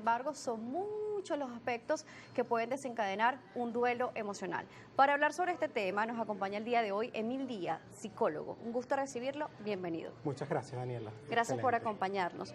embargo, son muchos los aspectos que pueden desencadenar un duelo emocional. Para hablar sobre este tema nos acompaña el día de hoy Emil Díaz, psicólogo. Un gusto recibirlo, bienvenido. Muchas gracias, Daniela. Gracias por acompañarnos.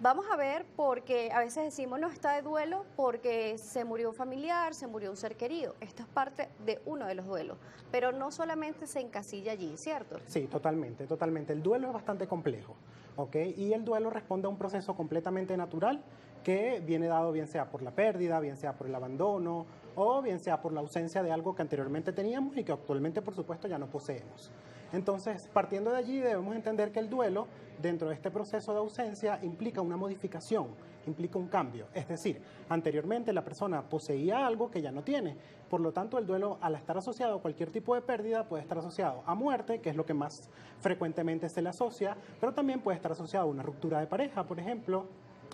Vamos a ver, porque a veces decimos no está de duelo porque se murió un familiar, se murió un ser querido. Esto es parte de uno de los duelos, pero no solamente se encasilla allí, ¿cierto? Sí, totalmente, totalmente. El duelo es bastante complejo, ¿ok? Y el duelo responde a un proceso completamente natural que viene dado bien sea por la pérdida, bien sea por el abandono o bien sea por la ausencia de algo que anteriormente teníamos y que actualmente, por supuesto, ya no poseemos. Entonces, partiendo de allí, debemos entender que el duelo, dentro de este proceso de ausencia, implica una modificación, implica un cambio. Es decir, anteriormente la persona poseía algo que ya no tiene. Por lo tanto, el duelo, al estar asociado a cualquier tipo de pérdida, puede estar asociado a muerte, que es lo que más frecuentemente se le asocia, pero también puede estar asociado a una ruptura de pareja, por ejemplo,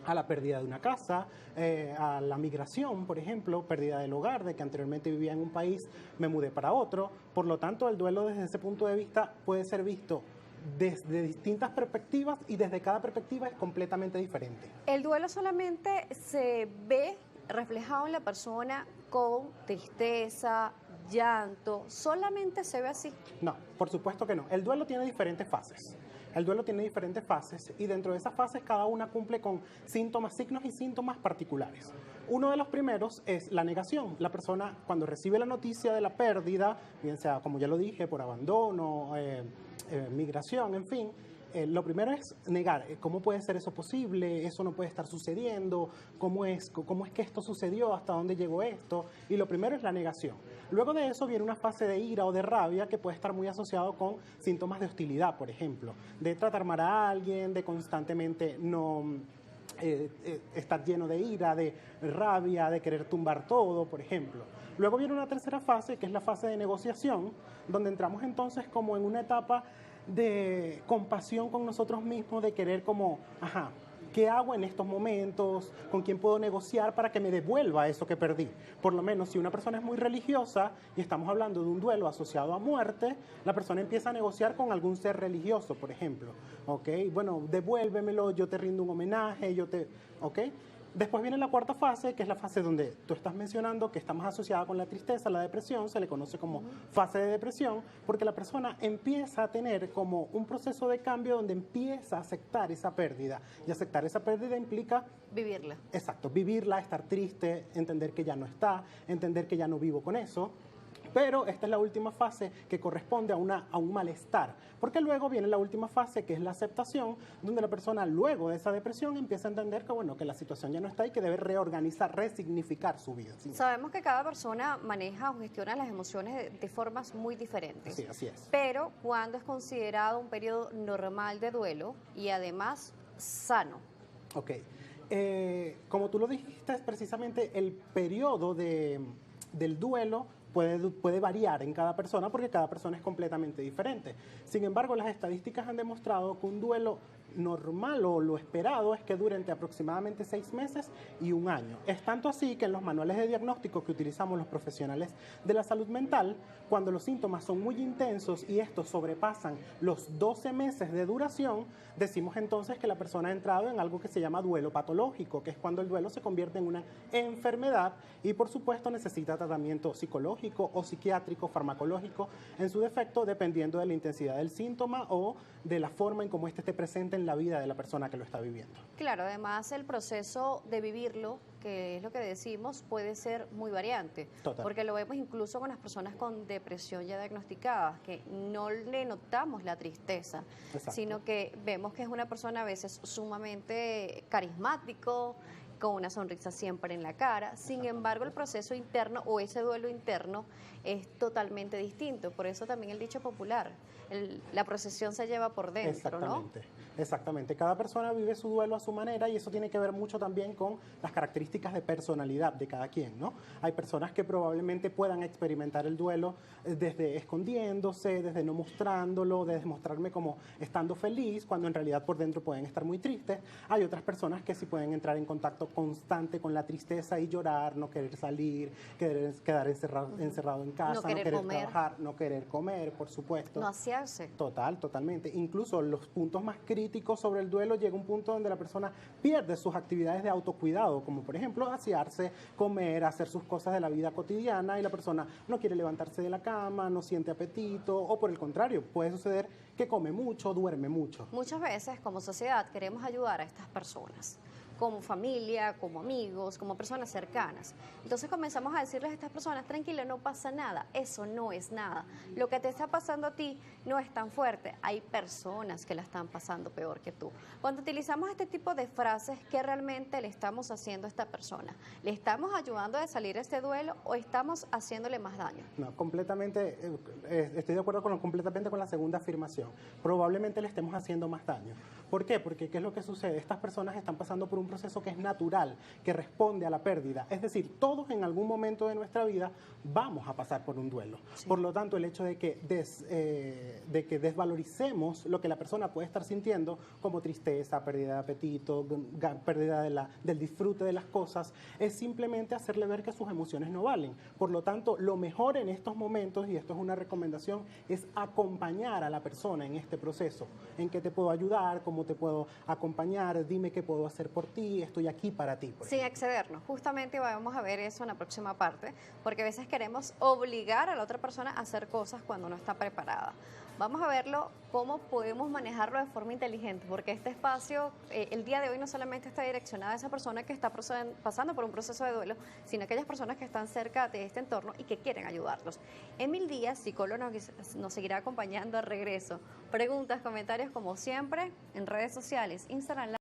a la pérdida de una casa, a la migración, por ejemplo, pérdida del hogar, de que anteriormente vivía en un país, me mudé para otro. Por lo tanto, el duelo desde ese punto de vista puede ser visto desde distintas perspectivas y desde cada perspectiva es completamente diferente. El duelo solamente se ve reflejado en la persona con tristeza, llanto, solamente se ve así. No, por supuesto que no. El duelo tiene diferentes fases. El duelo tiene diferentes fases y dentro de esas fases cada una cumple con síntomas, signos y síntomas particulares. Uno de los primeros es la negación. La persona cuando recibe la noticia de la pérdida, bien sea, como ya lo dije, por abandono, migración, en fin, lo primero es negar. ¿Cómo puede ser eso posible? Eso no puede estar sucediendo. ¿Cómo es que esto sucedió? ¿Hasta dónde llegó esto? Y lo primero es la negación. Luego de eso viene una fase de ira o de rabia que puede estar muy asociado con síntomas de hostilidad, por ejemplo, de tratar mal a alguien, de constantemente no estar lleno de ira, de rabia, de querer tumbar todo, por ejemplo. Luego viene una tercera fase, que es la fase de negociación, donde entramos entonces como en una etapa de compasión con nosotros mismos, de querer como, ¿qué hago en estos momentos? ¿Con quién puedo negociar para que me devuelva eso que perdí? Por lo menos si una persona es muy religiosa y estamos hablando de un duelo asociado a muerte, la persona empieza a negociar con algún ser religioso, por ejemplo. ¿Ok? Bueno, devuélvemelo, yo te rindo un homenaje, ¿ok? Después viene la cuarta fase, que es la fase donde tú estás mencionando que está más asociada con la tristeza, la depresión, se le conoce como fase de depresión, porque la persona empieza a tener como un proceso de cambio donde empieza a aceptar esa pérdida. Y aceptar esa pérdida implica vivirla. Exacto, vivirla, estar triste, entender que ya no está, entender que ya no vivo con eso. Pero esta es la última fase que corresponde a un malestar, porque luego viene la última fase que es la aceptación, donde la persona luego de esa depresión empieza a entender que, bueno, que la situación ya no está y que debe reorganizar, resignificar su vida. ¿Sí? Sabemos que cada persona maneja o gestiona las emociones de formas muy diferentes. Sí, así es. Pero cuando es considerado un periodo normal de duelo y además sano. Ok. Como tú lo dijiste, es precisamente el periodo del duelo puede variar en cada persona porque cada persona es completamente diferente. Sin embargo, las estadísticas han demostrado que un duelo normal o lo esperado es que dure entre aproximadamente 6 meses y 1 año. Es tanto así que en los manuales de diagnóstico que utilizamos los profesionales de la salud mental, cuando los síntomas son muy intensos y estos sobrepasan los 12 meses de duración, decimos entonces que la persona ha entrado en algo que se llama duelo patológico, que es cuando el duelo se convierte en una enfermedad y por supuesto necesita tratamiento psicológico o psiquiátrico, farmacológico, en su defecto, dependiendo de la intensidad del síntoma o de la forma en cómo éste esté presente en la vida de la persona que lo está viviendo. Claro, además el proceso de vivirlo, que es lo que decimos, puede ser muy variante. Total. Porque lo vemos incluso con las personas con depresión ya diagnosticadas, que no le notamos la tristeza, Exacto. sino que vemos que es una persona a veces sumamente carismático, con una sonrisa siempre en la cara. Sin embargo, el proceso interno o ese duelo interno es totalmente distinto. Por eso también el dicho popular, la procesión se lleva por dentro, ¿no? Exactamente. Cada persona vive su duelo a su manera y eso tiene que ver mucho también con las características de personalidad de cada quien, ¿no? Hay personas que probablemente puedan experimentar el duelo desde escondiéndose, desde no mostrándolo, desde mostrarme como estando feliz, cuando en realidad por dentro pueden estar muy tristes. Hay otras personas que sí pueden entrar en contacto constante con la tristeza y llorar, no querer salir, quedar encerrado en casa, no querer trabajar, no querer comer, por supuesto. No asearse. Totalmente. Incluso los puntos más críticos crítico sobre el duelo, llega un punto donde la persona pierde sus actividades de autocuidado, como por ejemplo asearse, comer, hacer sus cosas de la vida cotidiana, y la persona no quiere levantarse de la cama, no siente apetito, o por el contrario, puede suceder que come mucho, duerme mucho. Muchas veces como sociedad queremos ayudar a estas personas, como familia, como amigos, como personas cercanas. Entonces comenzamos a decirles a estas personas, tranquila, no pasa nada, eso no es nada. Lo que te está pasando a ti no es tan fuerte, hay personas que la están pasando peor que tú. Cuando utilizamos este tipo de frases, ¿qué realmente le estamos haciendo a esta persona? ¿Le estamos ayudando a salir de este duelo o estamos haciéndole más daño? No, completamente, estoy de acuerdo completamente con la segunda afirmación. Probablemente le estemos haciendo más daño. ¿Por qué? Porque ¿qué es lo que sucede? Estas personas están pasando por un proceso que es natural, que responde a la pérdida. Es decir, todos en algún momento de nuestra vida vamos a pasar por un duelo. Sí. Por lo tanto, el hecho de que desvaloricemos lo que la persona puede estar sintiendo, como tristeza, pérdida de apetito, pérdida del disfrute de las cosas, es simplemente hacerle ver que sus emociones no valen. Por lo tanto, lo mejor en estos momentos, y esto es una recomendación, es acompañar a la persona en este proceso. ¿En qué te puedo ayudar? ¿Cómo te puedo acompañar? Dime qué puedo hacer por ti, estoy aquí para ti. Sin excedernos. Justamente vamos a ver eso en la próxima parte, porque a veces queremos obligar a la otra persona a hacer cosas cuando no está preparada. Vamos a verlo, cómo podemos manejarlo de forma inteligente, porque este espacio, el día de hoy no solamente está direccionado a esa persona que está pasando por un proceso de duelo, sino a aquellas personas que están cerca de este entorno y que quieren ayudarlos. Emil Díaz, psicólogo, nos seguirá acompañando al regreso. Preguntas, comentarios, como siempre, en redes sociales, Instagram.